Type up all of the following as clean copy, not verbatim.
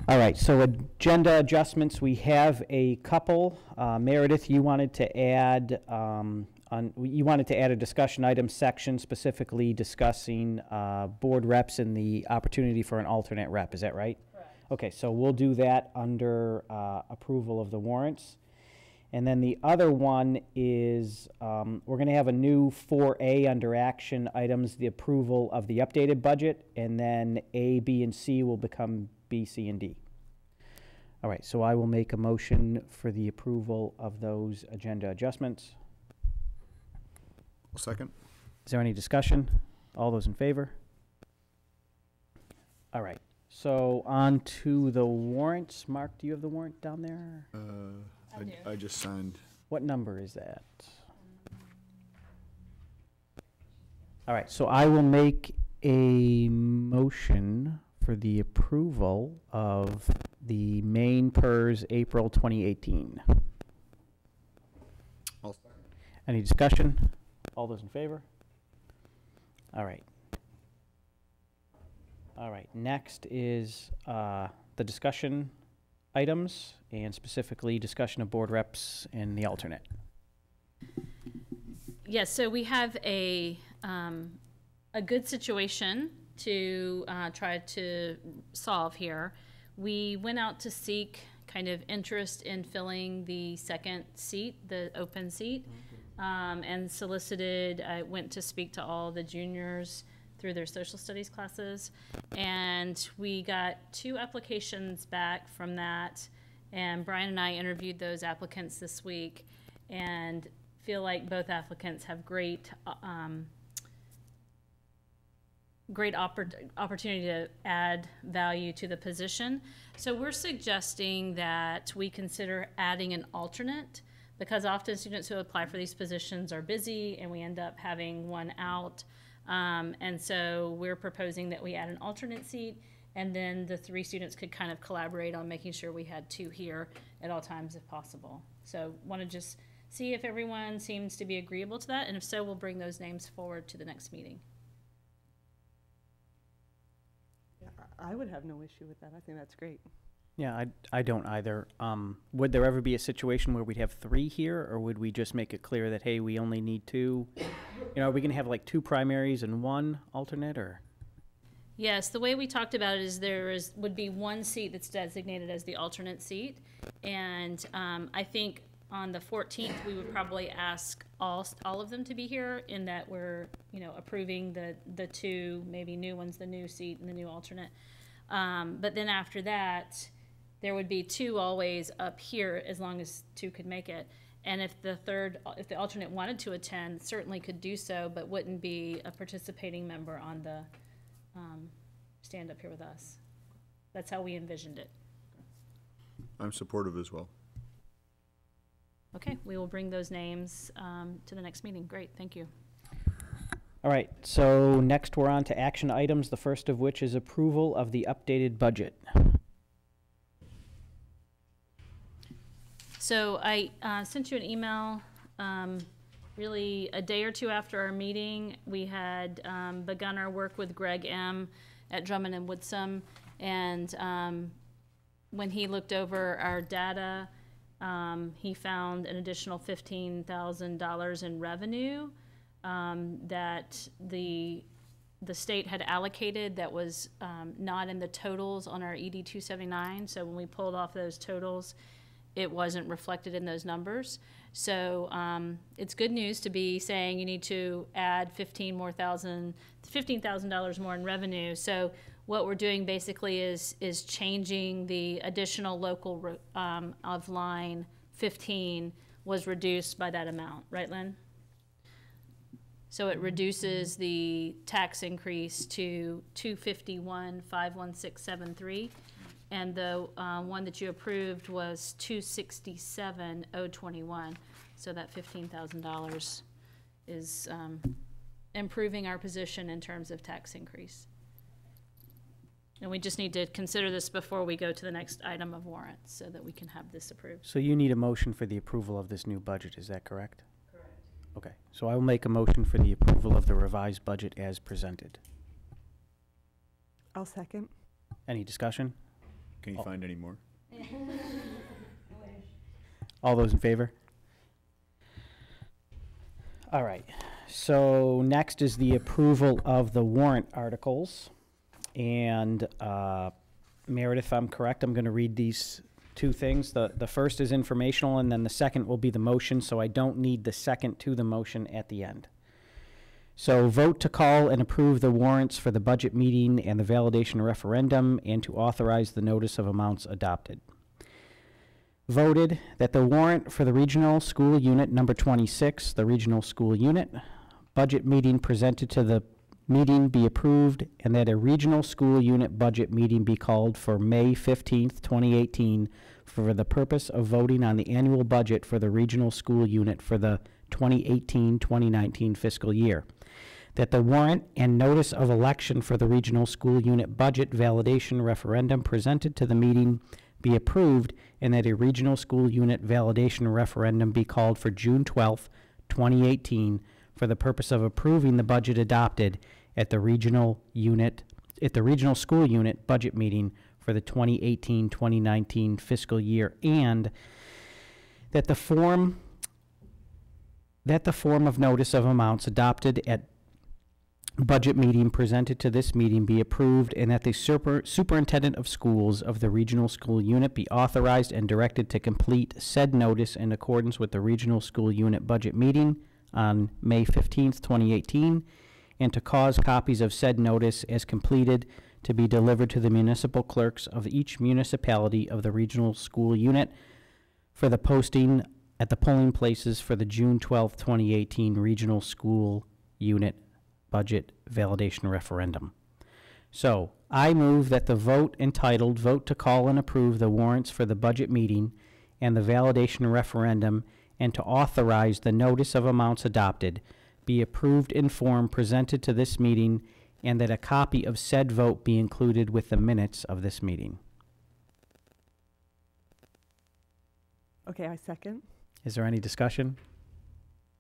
All right, so agenda adjustments, we have a couple. Meredith, you wanted to add, you wanted to add a discussion item section specifically discussing board reps and the opportunity for an alternate rep, is that right? Correct. Okay, so we'll do that under approval of the warrants. And then the other one is, we're going to have a new 4A under action items, the approval of the updated budget, and then A, B, and C will become B, C, and D. All right, so I will make a motion for the approval of those agenda adjustments. I'll second. Is there any discussion? All those in favor? All right, so on to the warrants. Mark, do you have the warrant down there? I do. I just signed. What number is that? All right, so I will make a motion for the approval of the main PERS April 2018. I'll second. Any discussion? All those in favor? All right. All right, next is the discussion items, and specifically discussion of board reps and the alternate. Yes, so we have a good situation to try to solve here. We went out to seek kind of interest in filling the second seat, the open seat, and solicited. I went to speak to all the juniors through their social studies classes, and we got 2 applications back from that, and Brian and I interviewed those applicants this week and feel like both applicants have great opportunity to add value to the position. So we're suggesting that we consider adding an alternate, because often students who apply for these positions are busy and we end up having one out. And so we're proposing that we add an alternate seat, and then the 3 students could kind of collaborate on making sure we had 2 here at all times if possible. So want to just see if everyone seems to be agreeable to that, and if so, we'll bring those names forward to the next meeting. I would have no issue with that. I think that's great. Yeah, I don't either. Would there ever be a situation where we'd have 3 here, or would we just make it clear that, hey, we only need 2? You know, are we going to have like 2 primaries and 1 alternate, or? Yes, the way we talked about it is would be 1 seat that's designated as the alternate seat, and I think on the 14th we would probably ask all of them to be here, in that we're approving the 2 maybe new ones, the new seat and the new alternate. But then after that, there would be 2 always up here as long as 2 could make it. And if the alternate wanted to attend, certainly could do so, but wouldn't be a participating member on the stand up here with us. That's how we envisioned it. I'm supportive as well. Okay, we will bring those names to the next meeting. Great, thank you. All right, so next we're on to action items, the first of which is approval of the updated budget. So I sent you an email really a day or 2 after our meeting. We had begun our work with Greg M. at Drummond and Woodsum, and when he looked over our data, he found an additional $15,000 in revenue that the state had allocated that was not in the totals on our ED 279. So when we pulled off those totals, it wasn't reflected in those numbers. So it's good news to be saying you need to add $15,000 more in revenue. So what we're doing basically is changing the additional local of line 15 was reduced by that amount, right, Lynn? So it reduces the tax increase to $251,516.73, and the one that you approved was $267,021. So that $15,000 is improving our position in terms of tax increase. And we just need to consider this before we go to the next item of warrants so that we can have this approved. So you need a motion for the approval of this new budget, is that correct? Correct. Okay, so I will make a motion for the approval of the revised budget as presented. I'll second. Any discussion? Can you find any more? All those in favor? All right, so next is the approval of the warrant articles. And Meredith, if I'm correct, I'm going to read these two things. The first is informational, and then the second will be the motion, so I don't need the second to the motion at the end. So vote to call and approve the warrants for the budget meeting and the validation referendum, and to authorize the notice of amounts adopted. Voted that the warrant for the regional school unit number 26, the regional school unit, budget meeting presented to the meeting be approved, and that a regional school unit budget meeting be called for May 15th, 2018, for the purpose of voting on the annual budget for the regional school unit for the 2018-2019 fiscal year. That the warrant and notice of election for the regional school unit budget validation referendum presented to the meeting be approved, and that a regional school unit validation referendum be called for June 12th, 2018, for the purpose of approving the budget adopted at the regional school unit budget meeting for the 2018-2019 fiscal year, and that the form of notice of amounts adopted at budget meeting presented to this meeting be approved, and that the superintendent of schools of the regional school unit be authorized and directed to complete said notice in accordance with the regional school unit budget meeting on May 15th, 2018, and to cause copies of said notice as completed to be delivered to the municipal clerks of each municipality of the regional school unit for the posting at the polling places for the June 12th, 2018 regional school unit budget validation referendum. So I move that the vote entitled Vote to Call and Approve the Warrants for the Budget Meeting and the Validation Referendum, and to authorize the notice of amounts adopted, be approved in form presented to this meeting, and that a copy of said vote be included with the minutes of this meeting. Okay, I second. Is there any discussion?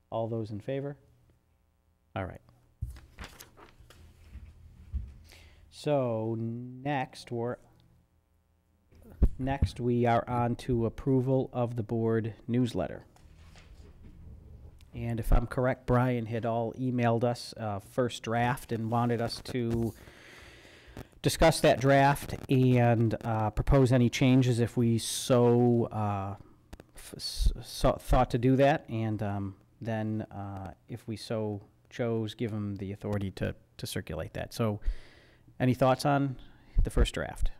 All those in favor? All right. So next we are on to approval of the board newsletter. And if I'm correct, Brian had all emailed us first draft and wanted us to discuss that draft and propose any changes if we so thought to do that, and then if we so chose, give him the authority to circulate that. So any thoughts on the first draft?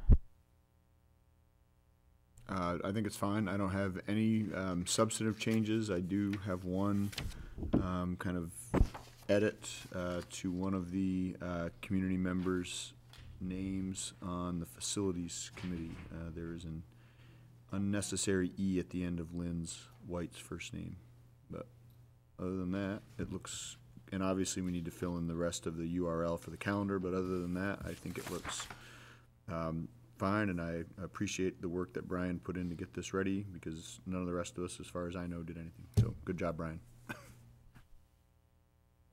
I think it's fine. I don't have any substantive changes. I do have one kind of edit to one of the community members' names on the facilities committee. There is an unnecessary E at the end of Lynn's White's first name. But other than that, it looks, and obviously we need to fill in the rest of the URL for the calendar, but other than that, I think it looks fine, and I appreciate the work that Brian put in to get this ready, because none of the rest of us, as far as I know, did anything. So good job, Brian.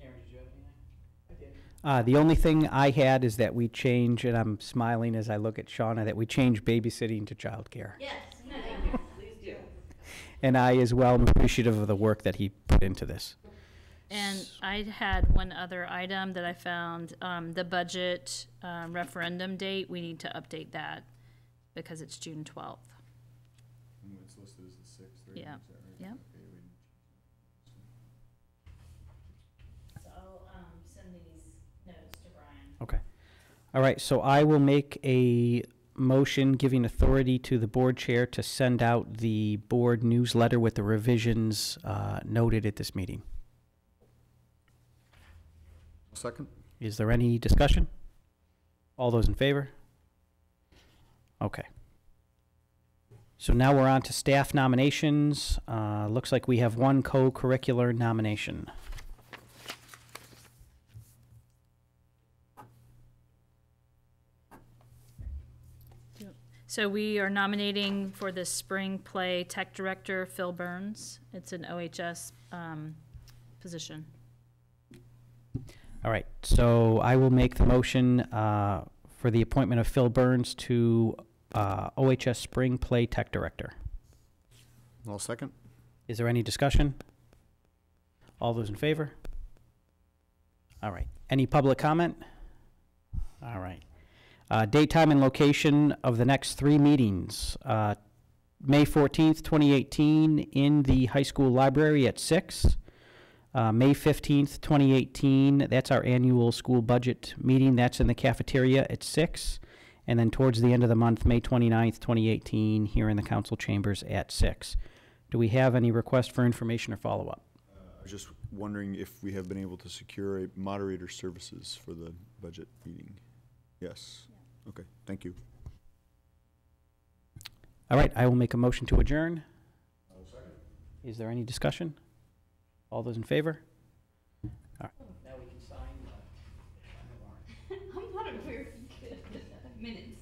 Aaron, did you have anything? I did. The only thing I had is that we change, and I'm smiling as I look at Shauna, that we change babysitting to childcare. Yes. Please do. And I as well am appreciative of the work that he put into this. And I had one other item that I found, the budget referendum date, we need to update that because it's June 12th. It's listed as the 6th. Yeah. Yep. So I'll send these notes to Brian. Okay. All right, so I will make a motion giving authority to the board chair to send out the board newsletter with the revisions noted at this meeting. Second. Is there any discussion? All those in favor? Okay. So now we're on to staff nominations. Looks like we have one co-curricular nomination. So we are nominating for the spring play tech director, Phil Burns. It's an OHS position. All right, so I will make the motion for the appointment of Phil Burns to OHS Spring Play Tech Director. I'll second. Is there any discussion? All those in favor? All right. Any public comment? All right. Date, time, and location of the next 3 meetings. May 14th, 2018, in the high school library at 6. May 15th, 2018, that's our annual school budget meeting. That's in the cafeteria at 6. And then towards the end of the month, May 29th, 2018, here in the council chambers at 6. Do we have any request for information or follow-up? I was just wondering if we have been able to secure a moderator services for the budget meeting. Yes. Okay, thank you. All right, I will make a motion to adjourn. Is there any discussion? All those in favor? All right. Now we can sign the warrant. I'm not aware if you could minutes.